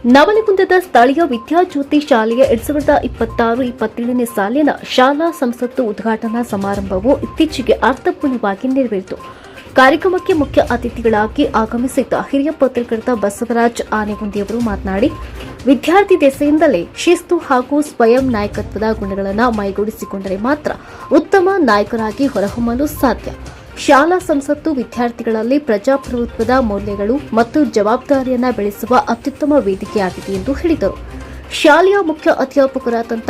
ನವಲಗುಂದದ ಸ್ಥಳೀಯ ವಿದ್ಯಾಜ್ಯೋತಿ ಶಾಲೆಯ 2026-27ನೇ ಸಾಲಿನ ಶಾಲಾ ಸಂಸತ್ತು ಉದ್ಘಾಟನಾ ಸಮಾರಂಭವು ಇತ್ತೀಚೆಗೆ ಅರ್ಥಪೂರ್ಣವಾಗಿ ನೆರವೇರಿತು. ಕಾರ್ಯಕ್ರಮಕ್ಕೆ ಮುಖ್ಯ ಅತಿಥಿಗಳಾಗಿ ಆಗಮಿಸಿದ್ದ ಹಿರಿಯ ಪತ್ರಕರ್ತ ಬಸವರಾಜ್ ಆನೆಗುಂದಿಯವರು ಮಾತನಾಡಿ, ವಿದ್ಯಾರ್ಥಿ ದೆಸೆಯಿಂದಲೇ ಶಿಸ್ತು ಹಾಗೂ ಸ್ವಯಂ ನಾಯಕತ್ವದ ಗುಣಗಳನ್ನು ಮೈಗೂಡಿಸಿಕೊಂಡರೆ ಮಾತ್ರ ಉತ್ತಮ ನಾಯಕರಾಗಿ ಹೊರಹೊಮ್ಮಲು ಸಾಧ್ಯ. ಶಾಲಾ ಸಂಸತ್ತು ವಿದ್ಯಾರ್ಥಿಗಳಲ್ಲಿ ಪ್ರಜಾಪ್ರಭುತ್ವದ ಮೌಲ್ಯಗಳು ಮತ್ತು ಜವಾಬ್ದಾರಿಯನ್ನು ಬೆಳೆಸುವ ಅತ್ಯುತ್ತಮ ವೇದಿಕೆಯಾಗಿದೆ ಎಂದು ಹೇಳಿದರು. ಶಾಲೆಯ ಮುಖ್ಯ ಅಧ್ಯಾಪಕರಾದಂಥ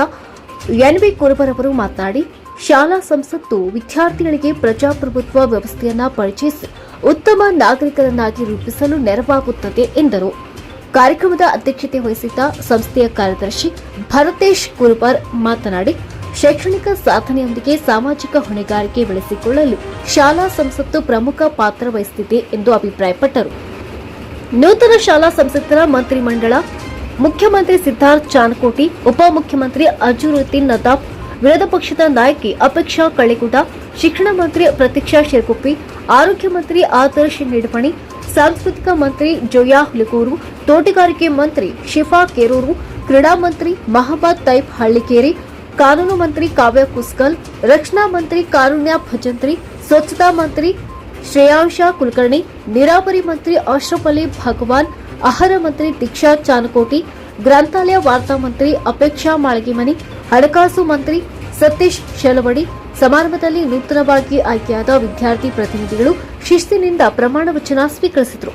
ಎನ್.ವಿ. ಕುರುಬರವರು ಮಾತನಾಡಿ, ಶಾಲಾ ಸಂಸತ್ತು ವಿದ್ಯಾರ್ಥಿಗಳಿಗೆ ಪ್ರಜಾಪ್ರಭುತ್ವ ವ್ಯವಸ್ಥೆಯನ್ನು ಪರಿಚಯಿಸಿ ಉತ್ತಮ ನಾಗರಿಕರನ್ನಾಗಿ ರೂಪಿಸಲು ನೆರವಾಗುತ್ತದೆ ಎಂದರು. ಕಾರ್ಯಕ್ರಮದ ಅಧ್ಯಕ್ಷತೆ ವಹಿಸಿದ್ದ ಸಂಸ್ಥೆಯ ಕಾರ್ಯದರ್ಶಿ ಭರತೇಶ್ ಕುರುಬರ್ ಮಾತನಾಡಿ, ಶೈಕ್ಷಣಿಕ ಸಾಧನೆಯೊಂದಿಗೆ ಸಾಮಾಜಿಕ ಹೊಣೆಗಾರಿಕೆ ಬೆಳೆಸಿಕೊಳ್ಳಲು ಶಾಲಾ ಸಂಸತ್ತು ಪ್ರಮುಖ ಪಾತ್ರ ವಹಿಸುತ್ತಿದೆ ಎಂದು ಅಭಿಪ್ರಾಯಪಟ್ಟರು. ನೂತನ ಶಾಲಾ ಸಂಸತ್ತರ ಮಂತ್ರಿಮಂಡಲ ಮುಖ್ಯಮಂತ್ರಿ ಸಿದ್ಧಾರ್ಥ ಚಾನಕೋಟಿ, ಉಪಮುಖ್ಯಮಂತ್ರಿ ಅಜರುದ್ದೀನ್ ನದಾಫ್, ವಿರೋಧ ಪಕ್ಷದ ನಾಯಕಿ ಅಪೇಕ್ಷಾ ಕಳೆಗುಡ, ಶಿಕ್ಷಣ ಮಂತ್ರಿ ಪ್ರತೀಕ್ಷಾ ಶಿರಗುಪ್ಪಿ, ಆರೋಗ್ಯ ಮಂತ್ರಿ ಆದರ್ಶ್ ನಿಡಪಣಿ, ಸಾಂಸ್ಕೃತಿಕ ಮಂತ್ರಿ ಜೋಯಾ ಹುಲಿಗೂರು, ತೋಟಗಾರಿಕೆ ಮಂತ್ರಿ ಶಿಫಾ ಕೇರೂರು, ಕ್ರೀಡಾ ಮಂತ್ರಿ ಮಹಮ್ಮದ್ ತೈಬ್ ಹಳ್ಳಿಕೇರಿ, ಕಾನೂನು ಮಂತ್ರಿ ಕಾವ್ಯ ಕುಸ್ಕಲ್, ರಕ್ಷಣಾ ಮಂತ್ರಿ ಕಾರುಣ್ಯ ಭಜಂತ್ರಿ, ಸ್ವಚ್ಛತಾ ಮಂತ್ರಿ ಶ್ರೇಯಾಂಶ ಕುಲಕರ್ಣಿ, ನೀರಾವರಿ ಮಂತ್ರಿ ಅಶ್ರಫ್ ಅಲಿ ಭಗವಾನ್, ಆಹಾರ ಮಂತ್ರಿ ದೀಕ್ಷಾ ಚಾನಕೋಟಿ, ಗ್ರಂಥಾಲಯ ವಾರ್ತಾ ಮಂತ್ರಿ ಅಪೇಕ್ಷಾ ಮಾಳಗಿಮನಿ, ಹಣಕಾಸು ಮಂತ್ರಿ ಸತೀಶ್ ಶೆಲವಡಿ. ಸಮಾರಂಭದಲ್ಲಿ ನೂತನವಾಗಿ ಆಯ್ಕೆಯಾದ ವಿದ್ಯಾರ್ಥಿ ಪ್ರತಿನಿಧಿಗಳು ಶಿಸ್ತಿನಿಂದ ಪ್ರಮಾಣ ವಚನ ಸ್ವೀಕರಿಸಿದರು.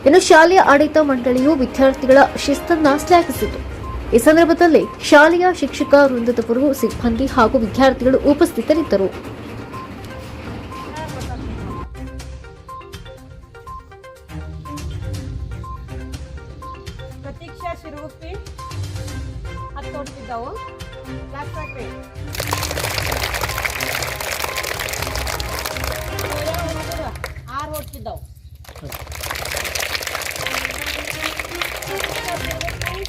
ಇನ್ನು ಶಾಲೆಯ ಆಡಳಿತ ಮಂಡಳಿಯು ವಿದ್ಯಾರ್ಥಿಗಳ ಶಿಸ್ತನ್ನು ಶ್ಲಾಘಿಸಿತು. ಈ ಸಂದರ್ಭದಲ್ಲಿ ಶಾಲೆಯ ಶಿಕ್ಷಕ ವೃಂದದವರು, ಸಿಬ್ಬಂದಿ ಹಾಗೂ ವಿದ್ಯಾರ್ಥಿಗಳು ಉಪಸ್ಥಿತರಿದ್ದರು. ಪ್ರತೀಕ್ಷಾ ಶಿರಗುಪ್ಪಿ 10 ಓಡ್ತಿದ್ದವು, ಕ್ಲಾಸ್ ಫ್ಯಾಕ್ಟ್ರಿ 6 ಓಡ್ತಿದ್ದವು.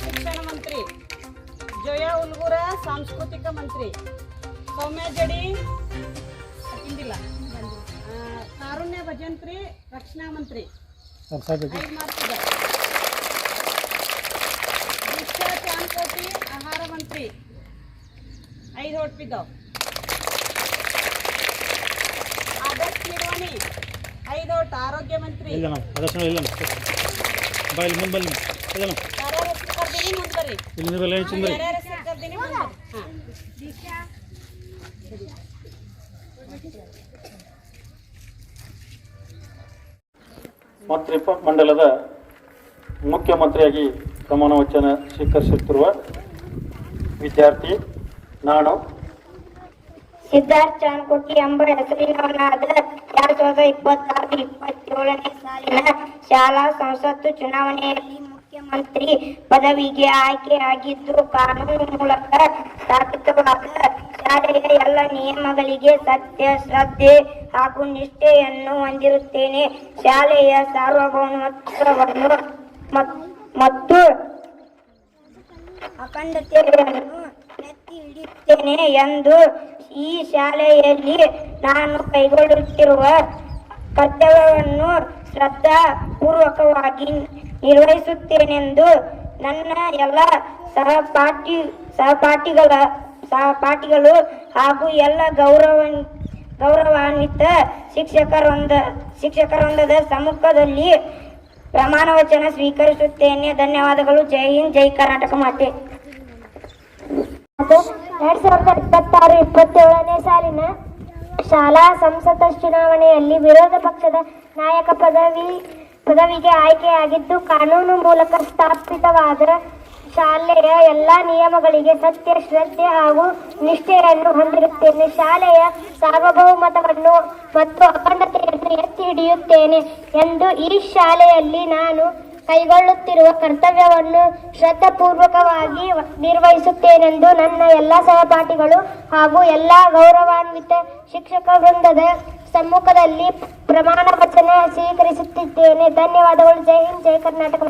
ಶಿಕ್ಷಣ ಮಂತ್ರಿ ಜೋಯಾ ಹುಲ್ಗೂರ, ಸಾಂಸ್ಕೃತಿಕ ಮಂತ್ರಿ ಸೌಮ್ಯ ಜಡಿ ಹಿಂದಿಲ್ಲ, ಕಾರುಣ್ಯ ಭಜಂತ್ರಿ, ರಕ್ಷಣಾ ಮಂತ್ರಿ 5 ಮಾಡ್ತಿದ್ದ, ದೀಕ್ಷಾ ಚಾನ್ಕೋಟಿ, ಆಹಾರ ಮಂತ್ರಿ 5 ಹೊಟ್ಟಿದ್ದವು, ಆದರ್ಶ್ ನಿಡವಣಿ 5 ಹೊಟ್ಟು, ಆರೋಗ್ಯ ಮಂತ್ರಿ ಮಂತ್ರಿಮಂಡಲದ ಮುಖ್ಯಮಂತ್ರಿಯಾಗಿ ಪ್ರಮಾಣ ವಚನ ಸ್ವೀಕರಿಸುತ್ತಿರುವ ವಿದ್ಯಾರ್ಥಿ ನಾನು ಸಿದ್ಧಾರ್ಥ ಚಾನಕೋಟಿ ಎಂಬ ಹೆಸರಿನವನಾದ 2026-27ನೇ ಸಾಲಿನ ಶಾಲಾ ಸಂಸತ್ತು ಚುನಾವಣೆಯಲ್ಲಿ ಮುಖ್ಯಮಂತ್ರಿ ಪದವಿಗೆ ಆಯ್ಕೆಯಾಗಿದ್ದು, ಕಾನೂನು ಮೂಲಕ ಸ್ಥಾಪಿತವಾದ ಶಾಲೆಯ ಎಲ್ಲ ನಿಯಮಗಳಿಗೆ ಸತ್ಯ, ಶ್ರದ್ಧೆ ಹಾಗೂ ನಿಷ್ಠೆಯನ್ನು ಹೊಂದಿರುತ್ತೇನೆ. ಶಾಲೆಯ ಸಾರ್ವಭೌಮತ್ವವನ್ನು ಮತ್ತು ಅಖಂಡತೆಯನ್ನು ಎತ್ತಿ ಹಿಡಿಯುತ್ತೇನೆ ಎಂದು ಈ ಶಾಲೆಯಲ್ಲಿ ನಾನು ಕೈಗೊಳ್ಳುತ್ತಿರುವ ಕರ್ತವ್ಯವನ್ನು ಶ್ರದ್ಧಾಪೂರ್ವಕವಾಗಿ ನಿರ್ವಹಿಸುತ್ತೇನೆಂದು ನನ್ನ ಎಲ್ಲ ಸಹಪಾಠಿಗಳು ಹಾಗೂ ಎಲ್ಲ ಗೌರವಾನ್ವಿತ ಶಿಕ್ಷಕರೊಂದದ ಸಮ್ಮುಖದಲ್ಲಿ ಪ್ರಮಾಣ ವಚನ ಸ್ವೀಕರಿಸುತ್ತೇನೆ. ಧನ್ಯವಾದಗಳು. ಜೈ ಹಿಂದ್, ಜೈ ಕರ್ನಾಟಕ ಮಾತೆ. 2026-27ನೇ ಸಾಲಿನ ಶಾಲಾ ಸಂಸತ್ ಚುನಾವಣೆಯಲ್ಲಿ ವಿರೋಧ ಪಕ್ಷದ ನಾಯಕ ಪದವಿಗೆ ಆಯ್ಕೆಯಾಗಿದ್ದು, ಕಾನೂನು ಮೂಲಕ ಸ್ಥಾಪಿತವಾದ ಶಾಲೆಯ ಎಲ್ಲ ನಿಯಮಗಳಿಗೆ ಸತ್ಯ, ಶ್ರದ್ಧೆ ಹಾಗೂ ನಿಷ್ಠೆಯನ್ನು ಹೊಂದಿರುತ್ತೇನೆ. ಶಾಲೆಯ ಸಾರ್ವಭೌಮತ್ವವನ್ನು ಮತ್ತು ಅಖಂಡತೆಯನ್ನು ಎತ್ತಿ ಹಿಡಿಯುತ್ತೇನೆ ಎಂದು ಈ ಶಾಲೆಯಲ್ಲಿ ನಾನು ಕೈಗೊಳ್ಳುತ್ತಿರುವ ಕರ್ತವ್ಯವನ್ನು ಶ್ರದ್ಧಾಪೂರ್ವಕವಾಗಿ ನಿರ್ವಹಿಸುತ್ತೇನೆಂದು ನನ್ನ ಎಲ್ಲ ಸಹಪಾಠಿಗಳು ಹಾಗೂ ಎಲ್ಲ ಗೌರವಾನ್ವಿತ ಶಿಕ್ಷಕ ವೃಂದದ ಸಮ್ಮುಖದಲ್ಲಿ ಪ್ರಮಾಣ ವಚನ ಸ್ವೀಕರಿಸುತ್ತಿದ್ದೇನೆ. ಧನ್ಯವಾದಗಳು. ಜೈ ಹಿಂದ್, ಜೈ ಕರ್ನಾಟಕ.